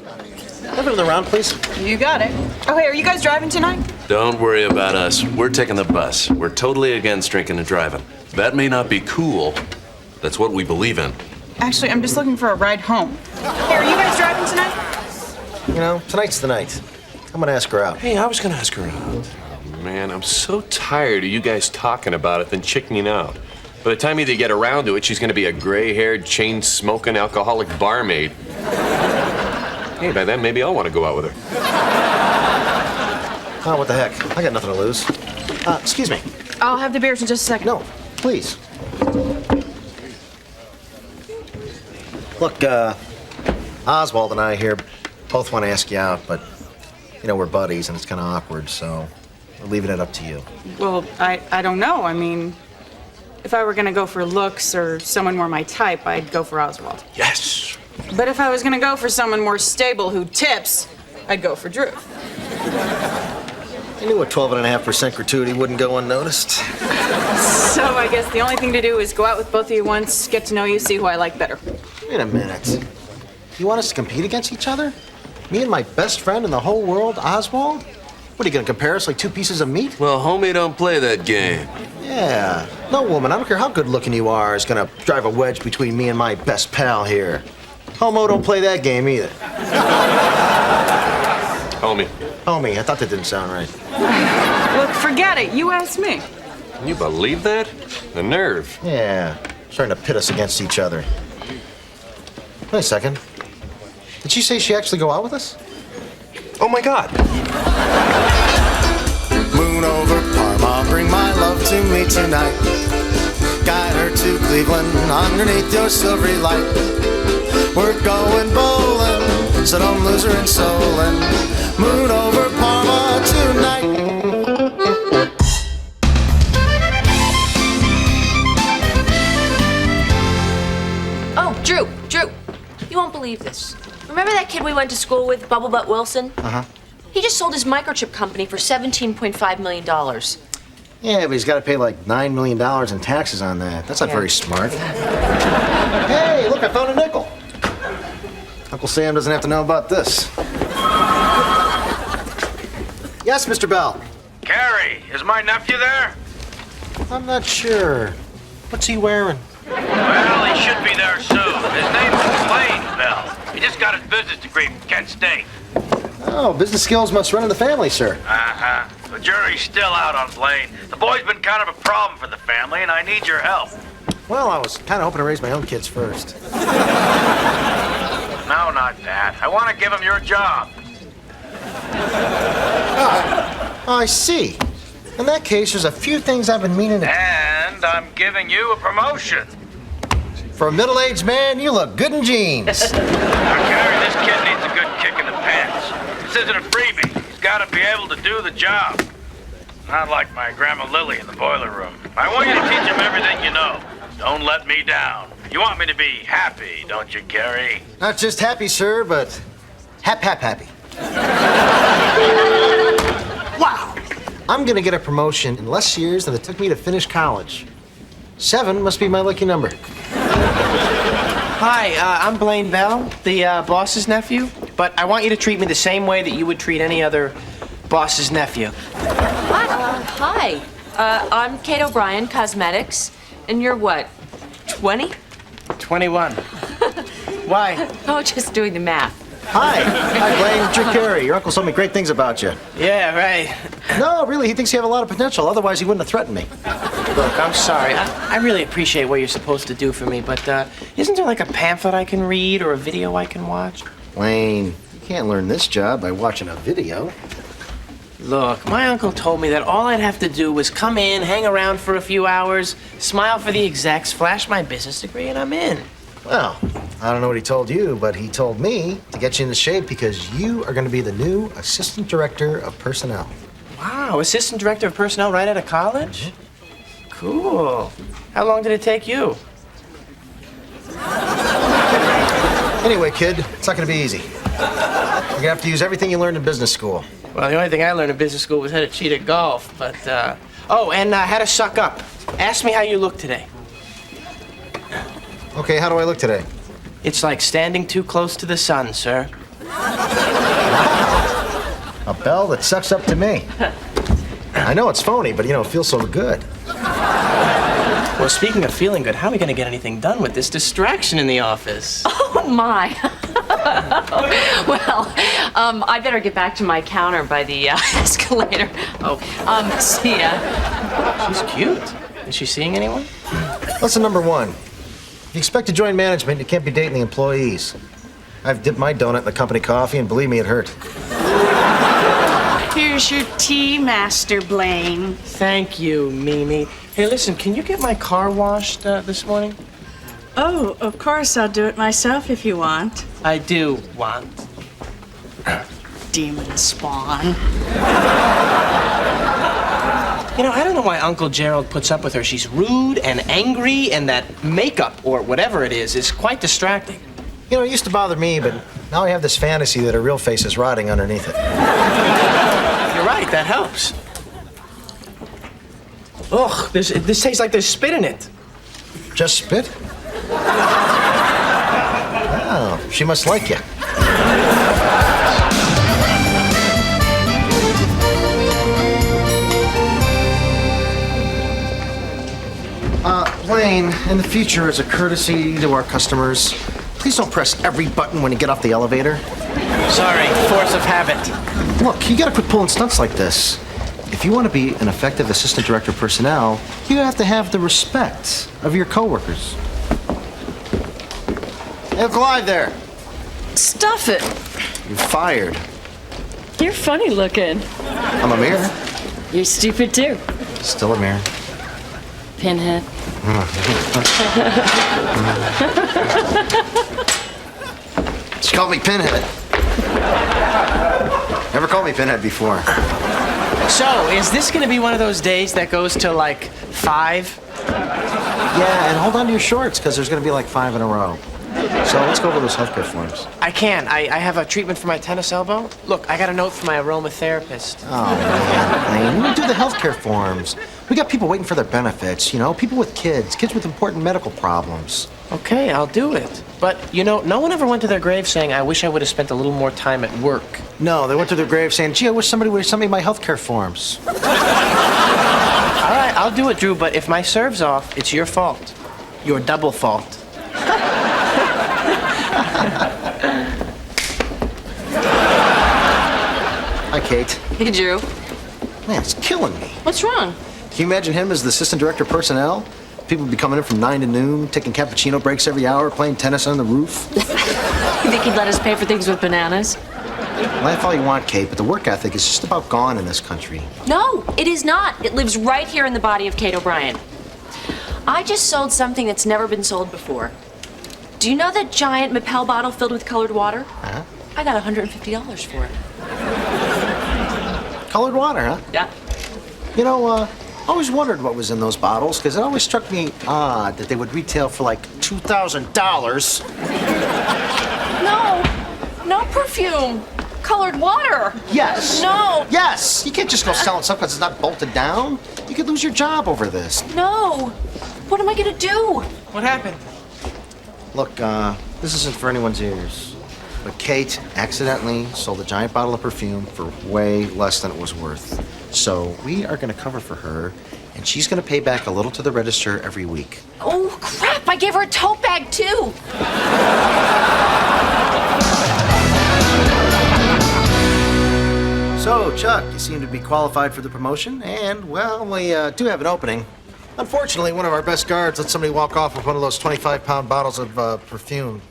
Have another round, please. You got it. Oh, hey, are you guys driving tonight? Don't worry about us. We're taking the bus. We're totally against drinking and driving. That may not be cool. That's what we believe in. Actually, I'm just looking for a ride home. Hey, are you guys driving tonight? You know, tonight's the night. I'm gonna ask her out. Hey, I was gonna ask her out. Oh, man, I'm so tired of you guys talking about it, then chickening out. By the time you get around to it, she's gonna be a gray-haired, chain-smoking, alcoholic barmaid. Hey, by then, maybe I'll want to go out with her. Oh, what the heck? I got nothing to lose. Excuse me. I'll have the beers in just a second. No, please. Look, Oswald and I here both want to ask you out, but, you know, we're buddies and it's kind of awkward, so we're leaving it up to you. Well, I don't know. I mean, if I were going to go for looks or someone more my type, I'd go for Oswald. Yes. But if I was going to go for someone more stable who tips, I'd go for Drew. I knew a 12.5% gratuity wouldn't go unnoticed. So I guess the only thing to do is go out with both of you once, get to know you, see who I like better. Wait a minute. You want us to compete against each other? Me and my best friend in the whole world, Oswald? What, are you going to compare us like two pieces of meat? Well, homie, don't play that game. Yeah. No woman, I don't care how good looking you are, is going to drive a wedge between me and my best pal here. Homo don't play that game either. Homie. Homie, I thought that didn't sound right. Look, forget it. You asked me. Can you believe that? The nerve. Yeah, trying to pit us against each other. Wait a second. Did she say she actually go out with us? Oh, my God. Moon over Parma, bring my love to me tonight. Guide her to Cleveland underneath your silvery light. We're going bowling, so don't lose her in Solon. Moon over Parma tonight. Oh, Drew, you won't believe this. Remember that kid we went to school with, Bubble Butt Wilson? Uh-huh. He just sold his microchip company for $17.5 million. Yeah, but he's got to pay like $9 million in taxes on that. That's not very smart. Hey, look, I found a nickel. Uncle Sam doesn't have to know about this. Yes, Mr. Bell. Carey, is my nephew there? I'm not sure. What's he wearing? Well, he should be there soon. His name is Blaine Bell. He just got his business degree from Kent State. Oh, business skills must run in the family, sir. Uh-huh. The jury's still out on Blaine. The boy's been kind of a problem for the family, and I need your help. Well, I was kind of hoping to raise my own kids first. No, not that. I want to give him your job. Oh, I see. In that case, there's a few things I've been meaning to... And I'm giving you a promotion. For a middle-aged man, you look good in jeans. Now, Carey, this kid needs a good kick in the pants. This isn't a freebie. He's got to be able to do the job. Not like my Grandma Lily in the boiler room. I want you to teach him everything you know. Don't let me down. You want me to be happy, don't you, Carey? Not just happy, sir, but happy. Wow! I'm gonna get a promotion in less years than it took me to finish college. 7 must be my lucky number. Hi, I'm Blaine Bell, the boss's nephew, but I want you to treat me the same way that you would treat any other boss's nephew. Hi, I'm Kate O'Brien, Cosmetics, and you're what, 20? 21. Why? Oh, just doing the math. Hi, Blaine. It's your Carey. Your uncle told me great things about you. Yeah, right. No, really, he thinks you have a lot of potential. Otherwise, he wouldn't have threatened me. Look, I'm sorry. I really appreciate what you're supposed to do for me, but isn't there like a pamphlet I can read or a video I can watch? Blaine, you can't learn this job by watching a video. Look, my uncle told me that all I'd have to do was come in, hang around for a few hours, smile for the execs, flash my business degree, and I'm in. Well, I don't know what he told you, but he told me to get you into shape because you are going to be the new assistant director of personnel. Wow, assistant director of personnel right out of college? Mm-hmm. Cool. How long did it take you? Anyway, kid, it's not going to be easy. You're going to have to use everything you learned in business school. Well, the only thing I learned in business school was how to cheat at golf, but, oh, and how to suck up. Ask me how you look today. Okay, how do I look today? It's like standing too close to the sun, sir. A bell that sucks up to me. I know it's phony, but it feels so good. Well, speaking of feeling good, how are we going to get anything done with this distraction in the office? Oh, my. Well, I better get back to my counter by the escalator. Oh, see ya. She's cute. Is she seeing anyone? Lesson number 1. If you expect to join management, you can't be dating the employees. I've dipped my donut in the company coffee, and believe me, it hurt. Here's your tea, Master Blaine. Thank you, Mimi. Hey, listen, can you get my car washed this morning? Oh, of course, I'll do it myself if you want. I do want. Demon spawn. I don't know why Uncle Gerald puts up with her. She's rude and angry, and that makeup, or whatever it is quite distracting. It used to bother me, but now I have this fantasy that her real face is rotting underneath it. You're right, that helps. Ugh, this tastes like there's spit in it. Just spit? Oh, she must like you. Blaine, in the future, as a courtesy to our customers, please don't press every button when you get off the elevator. Sorry, force of habit. Look, you gotta quit pulling stunts like this. If you want to be an effective assistant director of personnel, you have to have the respect of your coworkers. Hey, look alive there. Stuff it. You're fired. You're funny looking. I'm a mirror. You're stupid too. Still a mirror. Pinhead. She called me Pinhead. Never called me Pinhead before. So, is this gonna be one of those days that goes to like 5? Yeah, and hold on to your shorts, because there's gonna be like 5 in a row. So let's go over those healthcare forms. I can't. I have a treatment for my tennis elbow. Look, I got a note from my aromatherapist. Oh, man, we do the healthcare forms. We got people waiting for their benefits, people with kids with important medical problems. Okay, I'll do it. But, no one ever went to their grave saying, I wish I would have spent a little more time at work. No, they went to their grave saying, gee, I wish somebody would have sent me my healthcare forms. All right, I'll do it, Drew, but if my serve's off, it's your fault. Your double fault. Hi, Kate. Hey, Drew. Man, it's killing me. What's wrong? Can you imagine him as the assistant director of personnel? People would be coming in from 9 to noon, taking cappuccino breaks every hour, playing tennis on the roof. You think he'd let us pay for things with bananas? Laugh all you want, Kate, but the work ethic is just about gone in this country. No, it is not. It lives right here in the body of Kate O'Brien. I just sold something that's never been sold before. Do you know that giant Mapel bottle filled with colored water? Huh? I got $150 for it. Colored water, huh? Yeah. I always wondered what was in those bottles, because it always struck me odd that they would retail for like $2,000. No perfume. Colored water. Yes. No. Yes. You can't just go selling stuff because it's not bolted down. You could lose your job over this. No. What am I gonna do? What happened? Look, this isn't for anyone's ears, but Kate accidentally sold a giant bottle of perfume for way less than it was worth. So we are going to cover for her, and she's going to pay back a little to the register every week. Oh, crap. I gave her a tote bag, too. So, Chuck, you seem to be qualified for the promotion, and, well, we do have an opening. Unfortunately, one of our best guards let somebody walk off with one of those 25-pound bottles of perfume.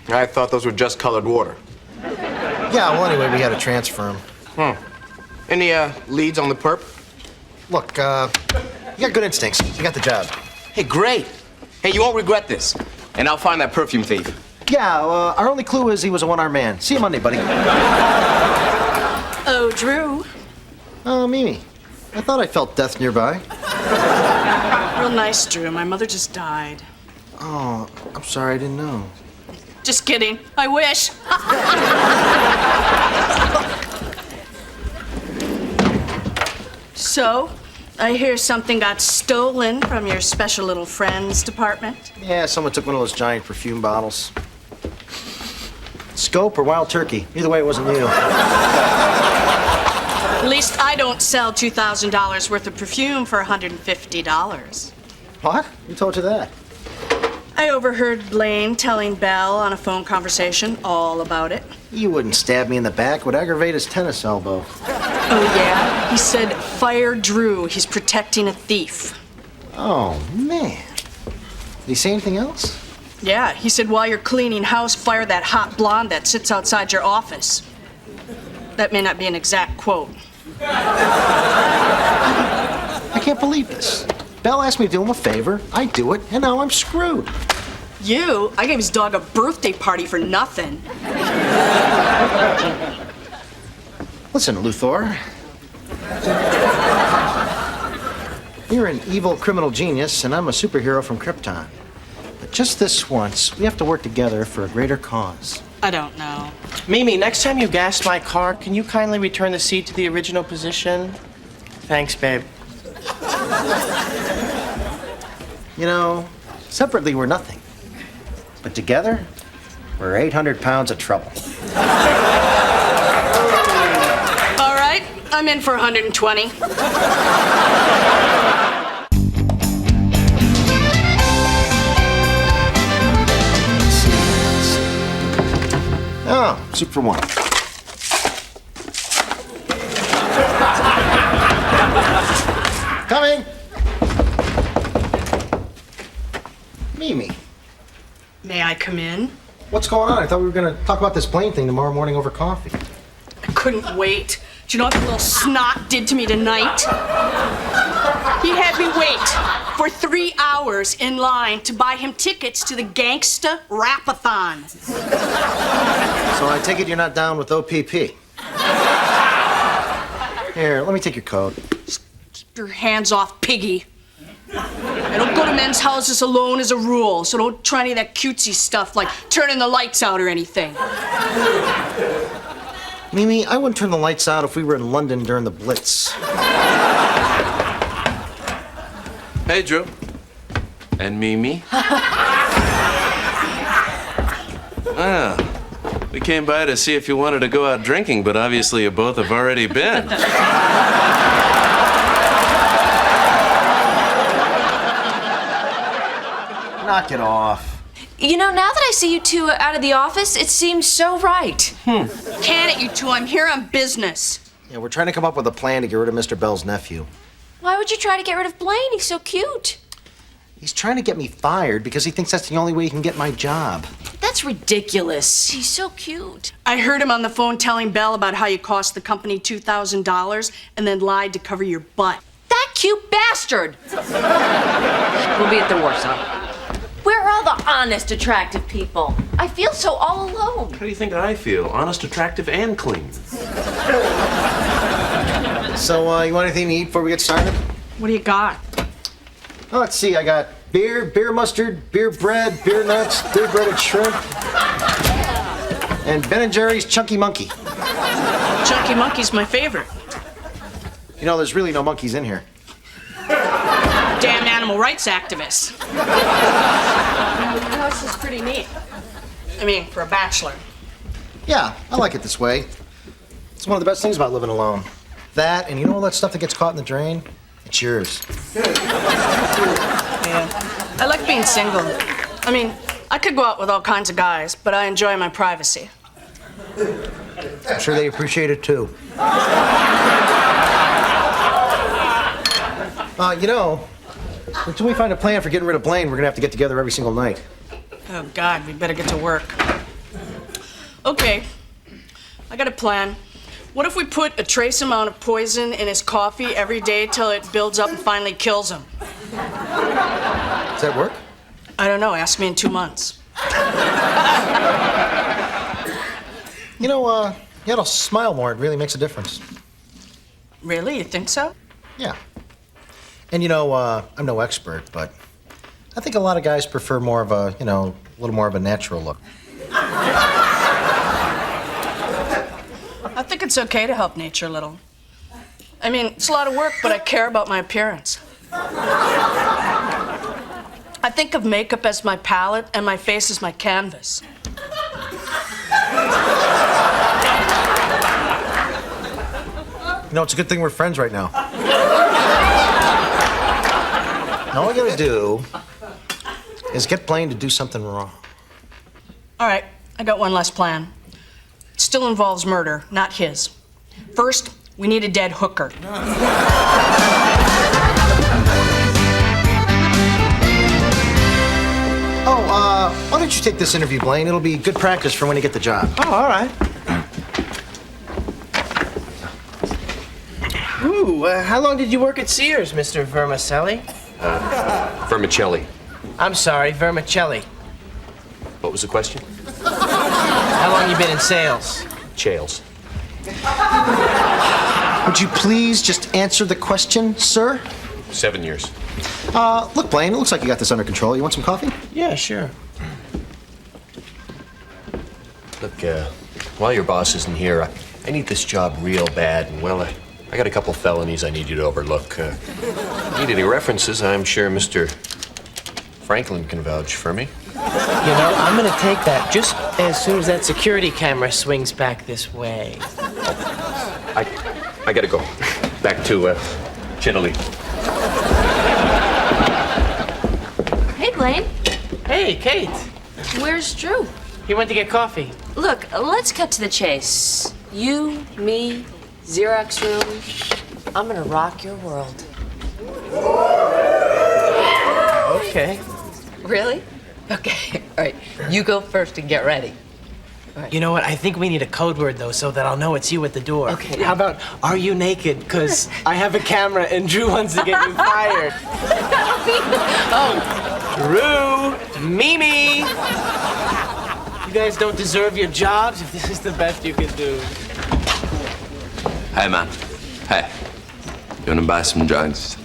I thought those were just colored water. Yeah, well, anyway, we had to transfer him. Any leads on the perp? Look, you got good instincts. You got the job. Hey, great. Hey, you won't regret this. And I'll find that perfume thief. Yeah, our only clue is he was a one-armed man. See you Monday, buddy. Oh, Drew. Oh, Mimi. I thought I felt death nearby. Real nice, Drew. My mother just died. Oh, I'm sorry, I didn't know. Just kidding. I wish. So, I hear something got stolen from your special little friends department. Yeah, someone took one of those giant perfume bottles. Scope or wild turkey. Either way, it wasn't you. At least I don't sell $2,000 worth of perfume for $150. What? Who told you that? I overheard Blaine telling Belle on a phone conversation all about it. You wouldn't stab me in the back. Would aggravate his tennis elbow. Oh, yeah? He said, fire Drew. He's protecting a thief. Oh, man. Did he say anything else? Yeah, he said, while you're cleaning house, fire that hot blonde that sits outside your office. That may not be an exact quote. I can't believe this. Belle asked me to do him a favor. I do it, and now I'm screwed. You? I gave his dog a birthday party for nothing. Listen, Luthor. You're an evil criminal genius, and I'm a superhero from Krypton. But just this once, we have to work together for a greater cause. I don't know. Mimi, next time you gas my car, can you kindly return the seat to the original position? Thanks, babe. You know, separately we're nothing. But together, we're 800 pounds of trouble. All right, I'm in for 120. Oh, soup for one. Coming! Mimi. May I come in? What's going on? I thought we were going to talk about this Blaine thing tomorrow morning over coffee. I couldn't wait. Do you know what the little snot did to me tonight? He had me wait for 3 hours in line to buy him tickets to the Gangsta Rap-a-thon. So I take it you're not down with OPP. Here, let me take your coat. Keep your hands off, piggy. I don't go to men's houses alone as a rule, so don't try any of that cutesy stuff like turning the lights out or anything. Mimi, I wouldn't turn the lights out if we were in London during the Blitz. Hey, Drew. And Mimi. We came by to see if you wanted to go out drinking, but obviously you both have already been. Knock it off. You know, now that I see you two out of the office, it seems so right. Can it, you two? I'm here on business. Yeah, we're trying to come up with a plan to get rid of Mr. Bell's nephew. Why would you try to get rid of Blaine? He's so cute. He's trying to get me fired because he thinks that's the only way he can get my job. That's ridiculous. He's so cute. I heard him on the phone telling Belle about how you cost the company $2,000 and then lied to cover your butt. That cute bastard! We'll be at the Warsaw. Where are all the honest, attractive people? I feel so all alone. How do you think I feel? Honest, attractive, and clean. So, you want anything to eat before we get started? What do you got? Oh, let's see. I got beer mustard, beer bread, beer nuts, beer breaded shrimp, and Ben & Jerry's Chunky Monkey. Chunky Monkey's my favorite. You know, there's really no monkeys in here. Damn animal rights activists. The house is pretty neat. I mean, for a bachelor. Yeah, I like it this way. It's one of the best things about living alone. That, and you know all that stuff that gets caught in the drain? It's yours. Yeah. I like being single. I mean, I could go out with all kinds of guys, but I enjoy my privacy. I'm sure they appreciate it too. You know, until we find a plan for getting rid of Blaine, we're gonna have to get together every single night. Oh, God, we better get to work. Okay, I got a plan. What if we put a trace amount of poison in his coffee every day till it builds up and finally kills him? Does that work? I don't know. Ask me in 2 months. You know, you gotta smile more. It really makes a difference. Really? You think so? Yeah. And you know, I'm no expert, but I think a lot of guys prefer more of a, you know, a little more of a natural look. I think it's okay to help nature a little. I mean, it's a lot of work, but I care about my appearance. I think of makeup as my palette and my face as my canvas. You know, it's a good thing we're friends right now. Now, all we gotta do is get Blaine to do something wrong. All right, I got one last plan. It still involves murder, not his. First, we need a dead hooker. Why don't you take this interview, Blaine? It'll be good practice for when you get the job. Oh, all right. Ooh, how long did you work at Sears, Mr. Vermicelli? Vermicelli. I'm sorry, Vermicelli. What was the question? How long you been in sales? Chales. Would you please just answer the question, sir? 7 years. Look, Blaine, it looks like you got this under control. You want some coffee? Yeah, sure. Look, while your boss isn't here, I need this job real bad, and well, I got a couple felonies I need you to overlook. Need any references? I'm sure Mr. Franklin can vouch for me. You know, I'm gonna take that just as soon as that security camera swings back this way. I gotta go. Back to Chitterley. Hey, Blaine. Hey, Kate. Where's Drew? He went to get coffee. Look, let's cut to the chase. You, me, Xerox room. I'm gonna rock your world. Okay. Really? Okay. All right. You go first and get ready. You know what? I think we need a code word, though, so that I'll know it's you at the door. Okay. How about, are you naked? Because I have a camera and Drew wants to get you fired. Oh, Drew, Mimi. You guys don't deserve your jobs if this is the best you can do. Hey, man. Hey. You wanna buy some drugs?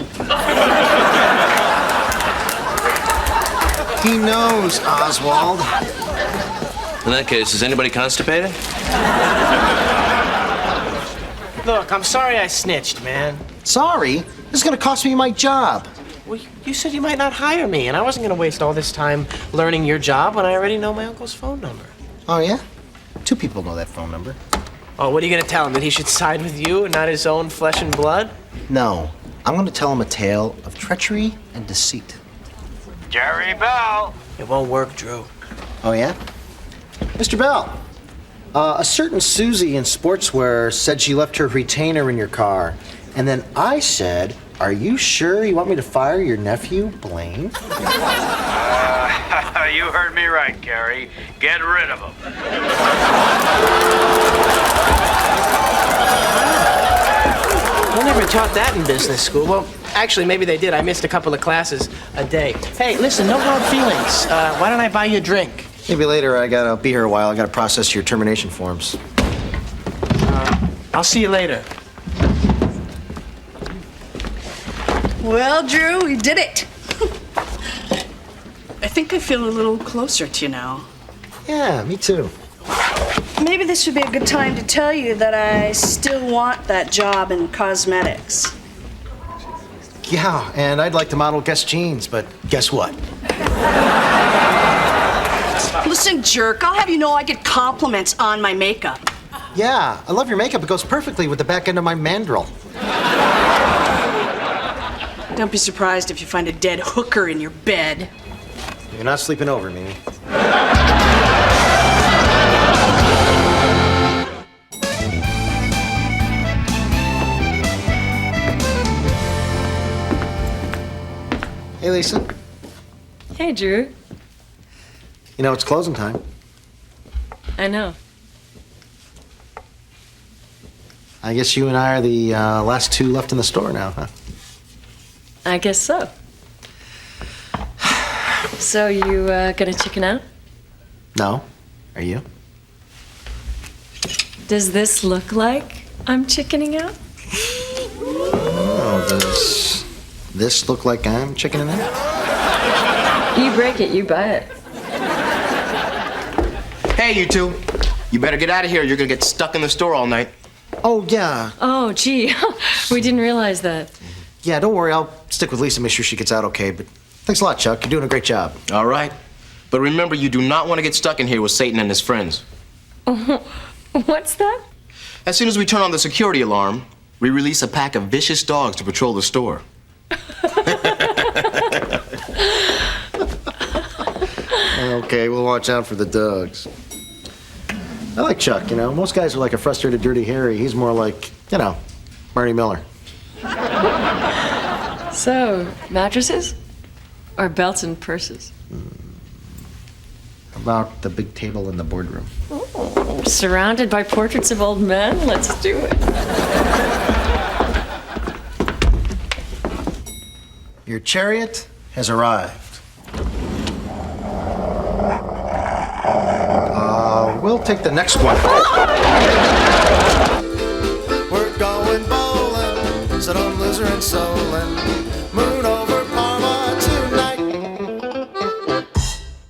He knows, Oswald. In that case, is anybody constipated? Look, I'm sorry I snitched, man. Sorry? This is gonna cost me my job. Well, you said you might not hire me, and I wasn't gonna waste all this time learning your job when I already know my uncle's phone number. Oh, yeah? 2 people know that phone number. Oh, what are you gonna tell him? That he should side with you and not his own flesh and blood? No. I'm gonna tell him a tale of treachery and deceit. Jerry Bell. It won't work, Drew. Oh, yeah? Mr. Bell, a certain Susie in sportswear said she left her retainer in your car. And then I said, are you sure you want me to fire your nephew, Blaine? You heard me right, Carey. Get rid of him. They never taught that in business school. Well, actually, maybe they did. I missed a couple of classes a day. Hey, listen, no hard feelings. Why don't I buy you a drink? Maybe later. I'll be here a while. I gotta process your termination forms. I'll see you later. Well, Drew, we did it. I think I feel a little closer to you now. Yeah, me too. Maybe this would be a good time to tell you that I still want that job in cosmetics. Yeah, and I'd like to model Guess jeans, but guess what? Listen, jerk, I'll have you know I get compliments on my makeup. Yeah, I love your makeup. It goes perfectly with the back end of my mandrel. Don't be surprised if you find a dead hooker in your bed. You're not sleeping over, Mimi. Hey, Lisa. Hey, Drew. You know, it's closing time. I know. I guess you and I are the last 2 left in the store now, huh? I guess so. So you gonna chicken out? No. Are you? Does this look like I'm chickening out? Oh, does this look like I'm chickening out? You break it, you buy it. Hey, you two. You better get out of here. You're gonna get stuck in the store all night. Oh, yeah. Oh, gee, we didn't realize that. Yeah, don't worry. I'll stick with Lisa, make sure she gets out okay. But thanks a lot, Chuck. You're doing a great job. All right. But remember, you do not want to get stuck in here with Satan and his friends. What's that? As soon as we turn on the security alarm, We release a pack of vicious dogs to patrol the store. Okay, we'll watch out for the dogs. I like Chuck, you know. Most guys are like a frustrated Dirty Harry. He's more like, you know, Barney Miller. So, mattresses? Or belts and purses? How about the big table in the boardroom? Oh, surrounded by portraits of old men? Let's do it. Your chariot has arrived. We'll take the next one. We're going bowling, so don't lose her in Solon.